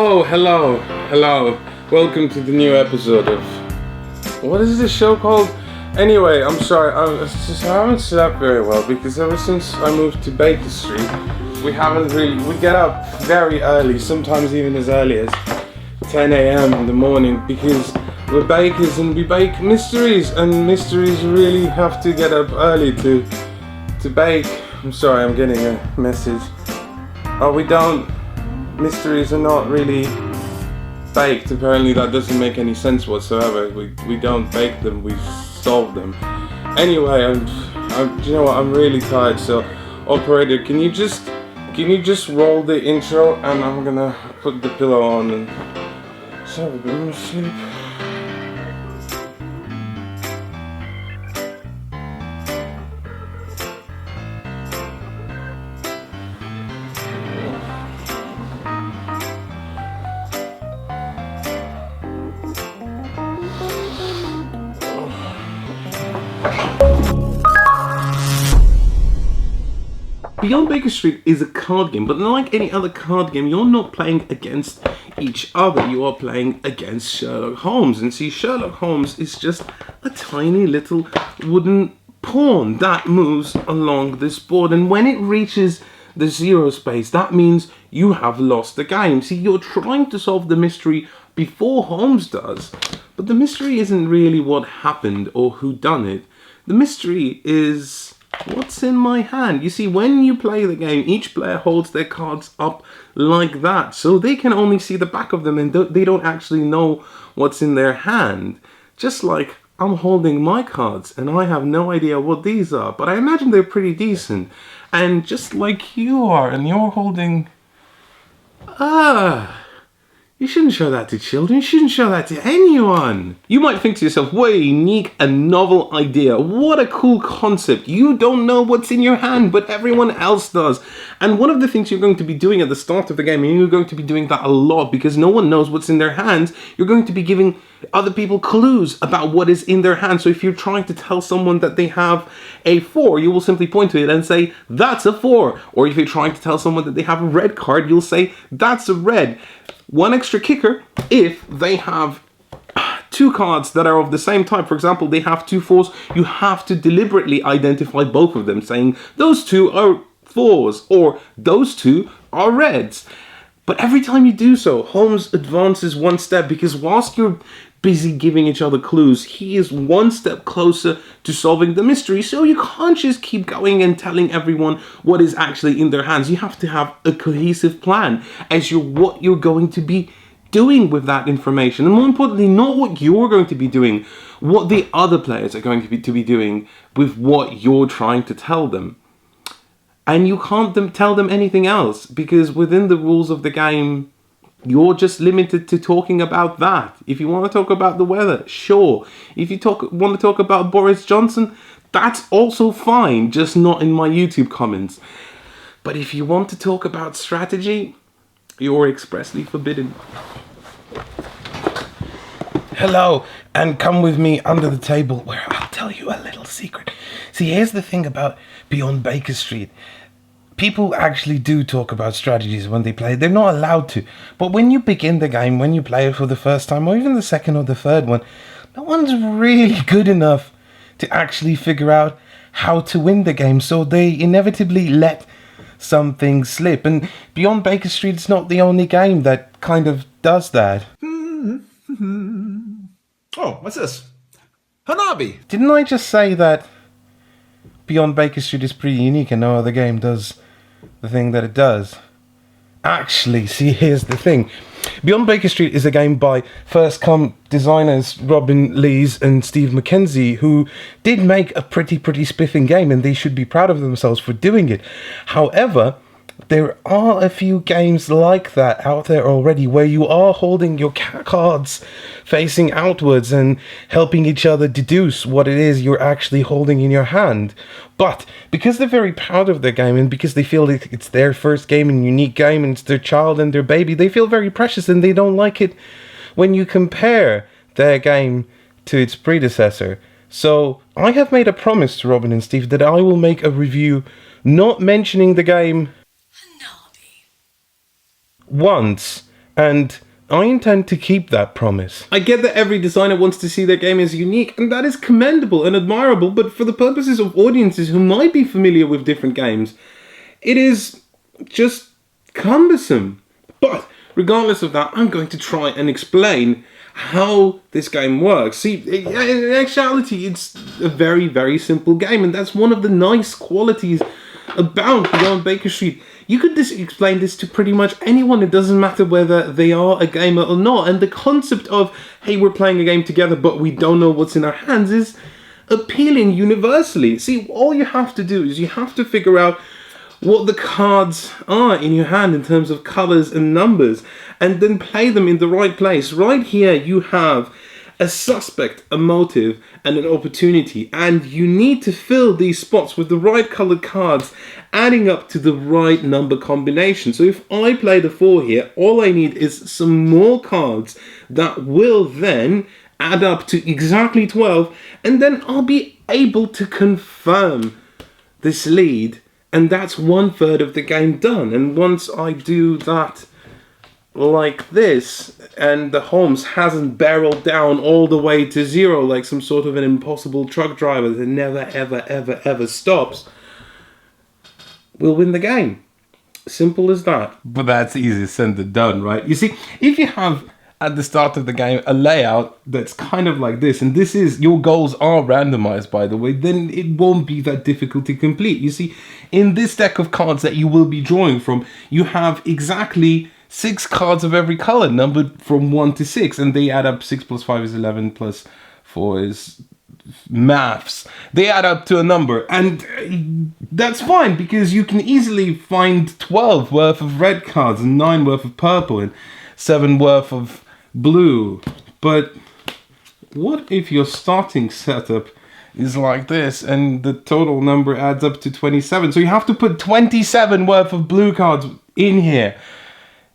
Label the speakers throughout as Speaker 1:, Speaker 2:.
Speaker 1: Oh, hello. Welcome to the new episode of... What is this show called? Anyway, I'm sorry, I haven't slept very well because ever since I moved to Baker Street, we get up very early, sometimes even as early as 10 a.m. in the morning because we're bakers and we bake mysteries, and mysteries really have to get up early to bake. I'm sorry, I'm getting a message. Oh, we don't... Mysteries are not really baked. Apparently that doesn't make any sense whatsoever. We don't bake them, we solve them. Anyway, you know what, I'm really tired, so operator, can you just roll the intro, and I'm gonna put the pillow on and have a bit of sleep. Beyond Baker Street is a card game, but unlike any other card game, you're not playing against each other. You are playing against Sherlock Holmes. And see, Sherlock Holmes is just a tiny little wooden pawn that moves along this board. And when it reaches the zero space, that means you have lost the game. See, you're trying to solve the mystery before Holmes does. But the mystery isn't really what happened or who done it. The mystery is... what's in my hand? You see, when you play the game, each player holds their cards up like that, so they can only see the back of them and they don't actually know what's in their hand. Just like I'm holding my cards and I have no idea what these are, but I imagine they're pretty decent. And just like you are, and you're holding... you shouldn't show that to children. You shouldn't show that to anyone. You might think to yourself, what a unique and novel idea. What a cool concept. You don't know what's in your hand, but everyone else does. And one of the things you're going to be doing at the start of the game, and you're going to be doing that a lot because no one knows what's in their hands, you're going to be giving other people clues about what is in their hand. So if you're trying to tell someone that they have a 4, you will simply point to it and say, that's a 4. Or if you're trying to tell someone that they have a red card, you'll say, that's a red. One extra kicker, if they have 2 cards that are of the same type, for example, they have 2 4s, you have to deliberately identify both of them, saying those 2 are 4s or those 2 are reds. But every time you do so, Holmes advances one step because whilst you're busy giving each other clues, he is one step closer to solving the mystery. So you can't just keep going and telling everyone what is actually in their hands. You have to have a cohesive plan as what you're going to be doing with that information. And more importantly, not what you're going to be doing, what the other players are going to be doing with what you're trying to tell them. And you can't tell them anything else because within the rules of the game, you're just limited to talking about that. If you want to talk about the weather, sure. If you want to talk about Boris Johnson, that's also fine, just not in my YouTube comments. But if you want to talk about strategy, you're expressly forbidden. Hello, and come with me under the table where I'll tell you a little secret. See, here's the thing about Beyond Baker Street. People actually do talk about strategies when they play. They're not allowed to. But when you begin the game, when you play it for the first time, or even the second or the third one, no one's really good enough to actually figure out how to win the game. So they inevitably let some things slip. And Beyond Baker Street is not the only game that kind of does that.
Speaker 2: Oh, what's this? Hanabi!
Speaker 1: Didn't I just say that Beyond Baker Street is pretty unique and no other game does the thing that it does? Actually, see, here's the thing. Beyond Baker Street is a game by first-come designers Robin Lees and Steve Mackenzie, who did make a pretty spiffing game, and they should be proud of themselves for doing it. However, there are a few games like that out there already where you are holding your cards facing outwards and helping each other deduce what it is you're actually holding in your hand. But because they're very proud of their game and because they feel like it's their first game and unique game and it's their child and their baby, they feel very precious and they don't like it when you compare their game to its predecessor. So I have made a promise to Robin and Steve that I will make a review not mentioning the game once And I intend to keep that promise. I get that every designer wants to see their game as unique, and that is commendable and admirable, but for the purposes of audiences who might be familiar with different games, it is just cumbersome. But regardless of that, I'm going to try and explain how this game works. See, in actuality, it's a very, very simple game, and that's one of the nice qualities about Beyond Baker Street. You could explain this to pretty much anyone. It doesn't matter whether they are a gamer or not. And the concept of, hey, we're playing a game together, but we don't know what's in our hands is appealing universally. See, all you have to do is you have to figure out what the cards are in your hand in terms of colors and numbers, and then play them in the right place. Right here, you have a suspect, a motive, and an opportunity, and you need to fill these spots with the right colored cards, adding up to the right number combination. So if I play the 4 here, all I need is some more cards that will then add up to exactly 12, and then I'll be able to confirm this lead, and that's 1/3 of the game done. And once I do that like this, and the Holmes hasn't barreled down all the way to 0 like some sort of an impossible truck driver that never ever ever ever stops, we'll win the game. Simple as that. But that's easier said than done, right? You see, if you have at the start of the game a layout that's kind of like this, and this is, your goals are randomized, by the way, then it won't be that difficult to complete. You see, in this deck of cards that you will be drawing from, you have exactly 6 cards of every color, numbered from 1 to 6, and they add up. 6 plus 5 is 11, plus 4 is maths. They add up to a number, and that's fine, because you can easily find 12 worth of red cards, and 9 worth of purple, and 7 worth of blue. But what if your starting setup is like this, and the total number adds up to 27? So you have to put 27 worth of blue cards in here.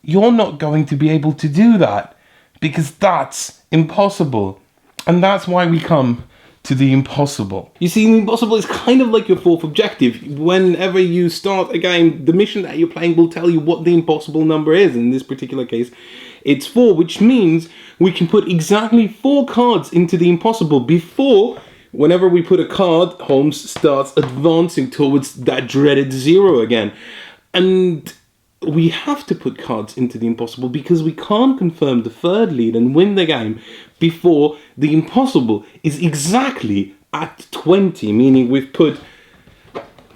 Speaker 1: You're not going to be able to do that, because that's impossible. And that's why we come to the impossible. You see, the impossible is kind of like your 4th objective. Whenever you start a game, the mission that you're playing will tell you what the impossible number is. In this particular case, it's 4, which means we can put exactly 4 cards into the impossible before, whenever we put a card, Holmes starts advancing towards that dreaded 0 again. And we have to put cards into the impossible because we can't confirm the 3rd lead and win the game before the impossible is exactly at 20, meaning we've put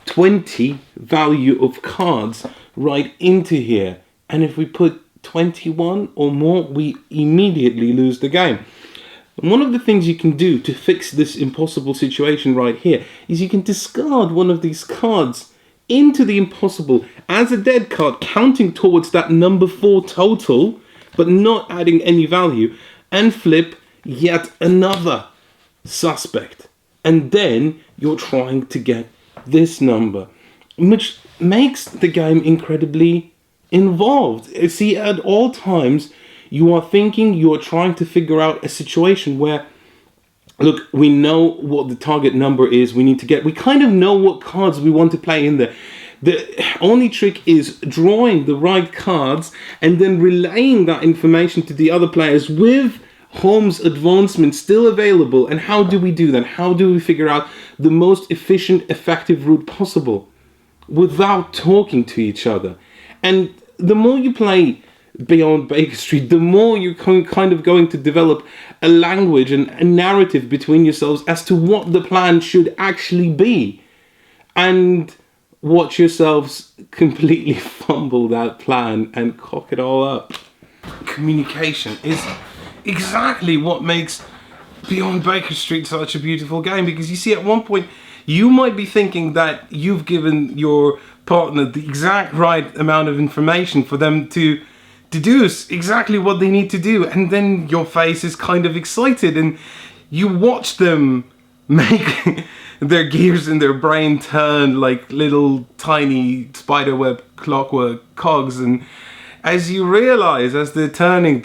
Speaker 1: 20 value of cards right into here. And if we put 21 or more, we immediately lose the game. And one of the things you can do to fix this impossible situation right here is you can discard one of these cards into the impossible as a dead card, counting towards that number 4 total, but not adding any value, and flip yet another suspect. And then you're trying to get this number, which makes the game incredibly involved. See, at all times, you are thinking, you are trying to figure out a situation where, look, we know what the target number is we need to get. We kind of know what cards we want to play in there. The only trick is drawing the right cards and then relaying that information to the other players with Holmes' advancement still available. And how do we do that? How do we figure out the most efficient, effective route possible without talking to each other? And the more you play Beyond Baker Street, the more you're kind of going to develop a language and a narrative between yourselves as to what the plan should actually be. And watch yourselves completely fumble that plan and cock it all up. Communication is exactly what makes Beyond Baker Street such a beautiful game, because you see, at one point you might be thinking that you've given your partner the exact right amount of information for them to deduce exactly what they need to do, and then your face is kind of excited and you watch them make their gears in their brain turn like little tiny spiderweb clockwork cogs, and as you realize, as they're turning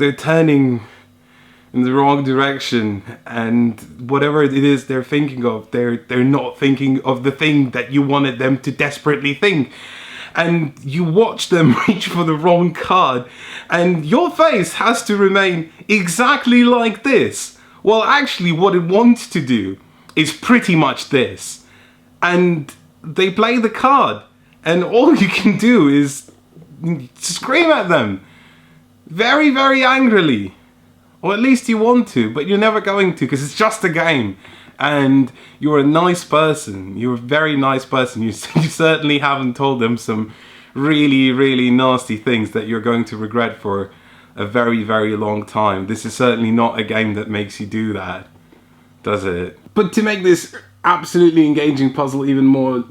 Speaker 1: in the wrong direction, and whatever it is they're thinking of, they're not thinking of the thing that you wanted them to desperately think. and you watch them reach for the wrong card, and your face has to remain exactly like this. Well, actually, what it wants to do is pretty much this. And they play the card, and all you can do is scream at them very, very angrily. Or at least you want to, but you're never going to, because it's just a game. And you're a nice person. You're a very nice person. You certainly haven't told them some really, really nasty things that you're going to regret for a very, very long time. This is certainly not a game that makes you do that, does it? But to make this absolutely engaging puzzle even more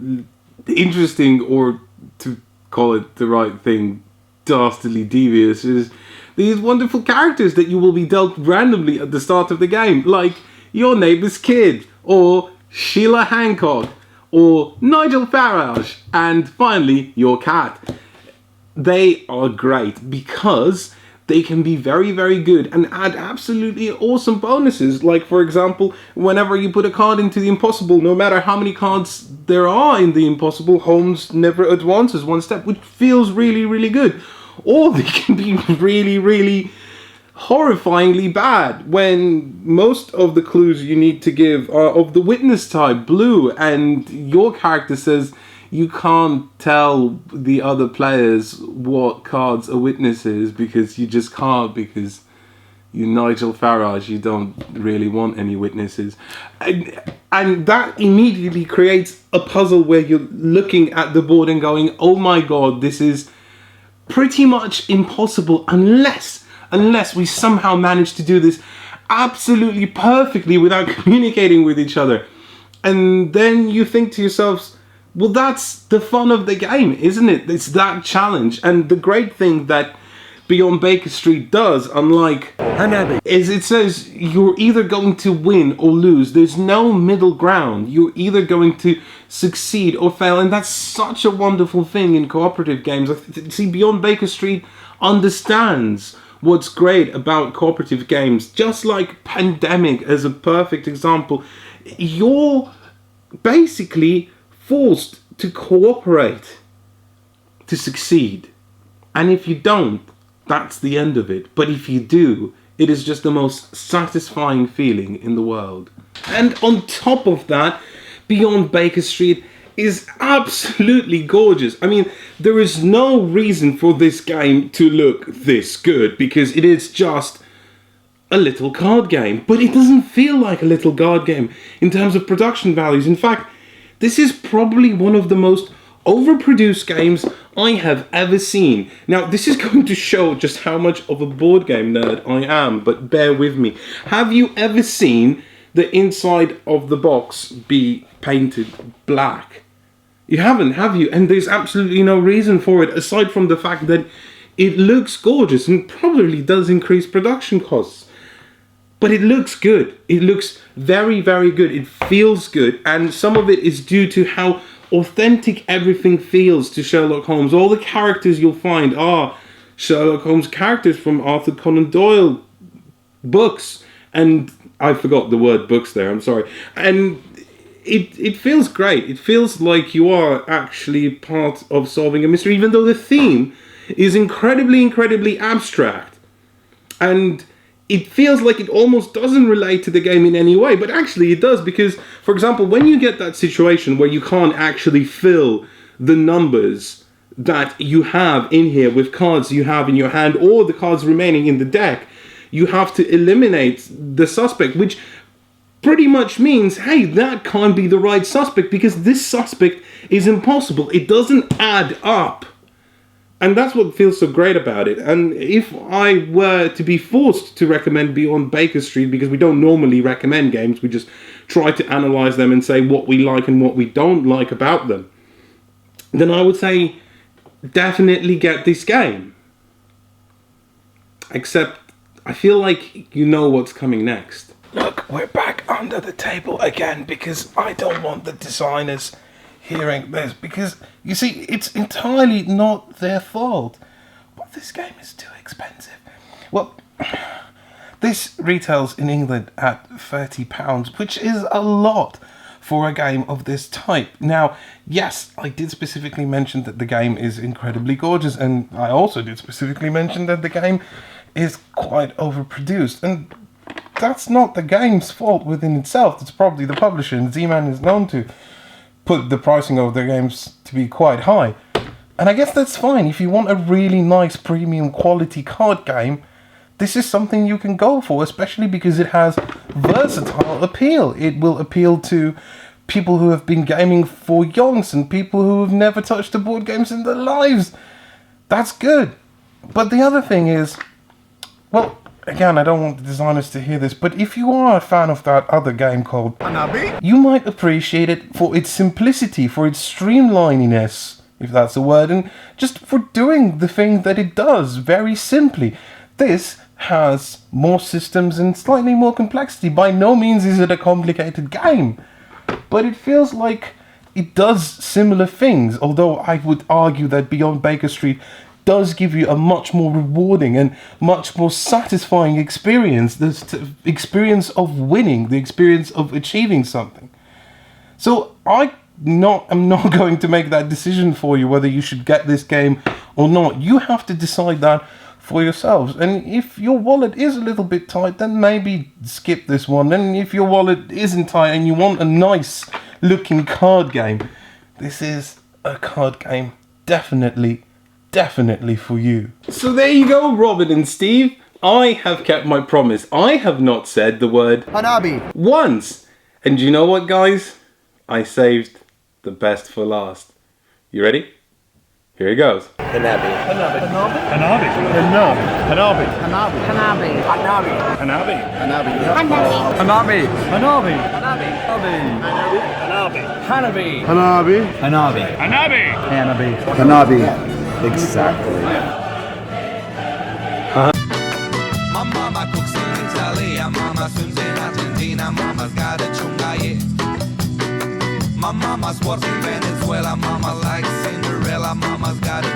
Speaker 1: interesting, or to call it the right thing, dastardly devious, is these wonderful characters that you will be dealt randomly at the start of the game, like your neighbour's kid, or Sheila Hancock, or Nigel Farage, and finally your cat. They are great because they can be very, very good and add absolutely awesome bonuses. Like, for example, whenever you put a card into the impossible, no matter how many cards there are in the impossible, Holmes never advances one step, which feels really, really good. Or they can be really, really horrifyingly bad when most of the clues you need to give are of the witness type, blue, and your character says you can't tell the other players what cards a witness is because you just can't, because you're Nigel Farage, you don't really want any witnesses. And that immediately creates a puzzle where you're looking at the board and going, oh my god, this is pretty much impossible unless we somehow manage to do this absolutely perfectly without communicating with each other. And then you think to yourselves, well, that's the fun of the game, isn't it? It's that challenge. And the great thing that Beyond Baker Street does, unlike Hanabi, is it says you're either going to win or lose. There's no middle ground. You're either going to succeed or fail, and that's such a wonderful thing in cooperative games. See, Beyond Baker Street understands what's great about cooperative games. Just like Pandemic as a perfect example, you're basically forced to cooperate to succeed. And if you don't, that's the end of it. But if you do, it is just the most satisfying feeling in the world. And on top of that, Beyond Baker Street is absolutely gorgeous. I mean, there is no reason for this game to look this good, because it is just a little card game. But it doesn't feel like a little card game in terms of production values. In fact, this is probably one of the most overproduced games I have ever seen. Now, this is going to show just how much of a board game nerd I am, but bear with me. Have you ever seen the inside of the box be painted black? You haven't, have you? And there's absolutely no reason for it, aside from the fact that it looks gorgeous and probably does increase production costs. But it looks good. It looks very, very good. It feels good. And some of it is due to how authentic everything feels to Sherlock Holmes. All the characters you'll find are Sherlock Holmes characters from Arthur Conan Doyle books. And I forgot the word books there, I'm sorry. And it feels great. It feels like you are actually part of solving a mystery, even though the theme is incredibly, incredibly abstract. And it feels like it almost doesn't relate to the game in any way, but actually it does, because, for example, when you get that situation where you can't actually fill the numbers that you have in here with cards you have in your hand or the cards remaining in the deck, you have to eliminate the suspect, which pretty much means, hey, that can't be the right suspect because this suspect is impossible. It doesn't add up. And that's what feels so great about it. And if I were to be forced to recommend Beyond Baker Street, because we don't normally recommend games, we just try to analyze them and say what we like and what we don't like about them, then I would say definitely get this game. Except I feel like you know what's coming next. Look, we're back under the table again because I don't want the designers hearing this, because you see, it's entirely not their fault, but this game is too expensive. Well, this retails in England at £30, which is a lot for a game of this type. Now, yes, I did specifically mention that the game is incredibly gorgeous, and I also did specifically mention that the game is quite overproduced, and that's not the game's fault within itself. It's probably the publisher, and Z-Man is known to put the pricing of their games to be quite high. And I guess that's fine. If you want a really nice premium quality card game, this is something you can go for, especially because it has versatile appeal. It will appeal to people who have been gaming for yonks and people who have never touched the board games in their lives. That's good. But the other thing is, well, again, I don't want the designers to hear this, but if you are a fan of that other game called
Speaker 2: Hanabi?
Speaker 1: you might appreciate it for its simplicity, for its streamlininess, if that's a word, and just for doing the thing that it does very simply. This has more systems and slightly more complexity. By no means is it a complicated game, but it feels like it does similar things, although I would argue that Beyond Baker Street does give you a much more rewarding and much more satisfying experience, the experience of winning, the experience of achieving something. So I'm not going to make that decision for you whether you should get this game or not. You have to decide that for yourselves. And if your wallet is a little bit tight, then maybe skip this one. And if your wallet isn't tight and you want a nice looking card game, this is a card game definitely for you. So there you go, Robin and Steve. I have kept my promise. I have not said the word
Speaker 2: Hanabi.
Speaker 1: once. And you know what, guys? I saved the best for last. You ready? Here it goes.
Speaker 3: Hanabi.
Speaker 2: Hanabi. Hanabi.
Speaker 3: Hanabi.
Speaker 2: Hanabi.
Speaker 3: Hanabi.
Speaker 2: Hanabi.
Speaker 3: Hanabi.
Speaker 2: Hanabi.
Speaker 3: Hanabi.
Speaker 2: Hanabi.
Speaker 3: Hanabi.
Speaker 2: Hanabi.
Speaker 3: Hanabi.
Speaker 2: Hanabi.
Speaker 3: Hanabi. Exactly.
Speaker 4: My mama cooks in Italy, mama swims in Argentina, mama's got a chungaye. My mama sports in Venezuela, mama likes Cinderella, mama's got a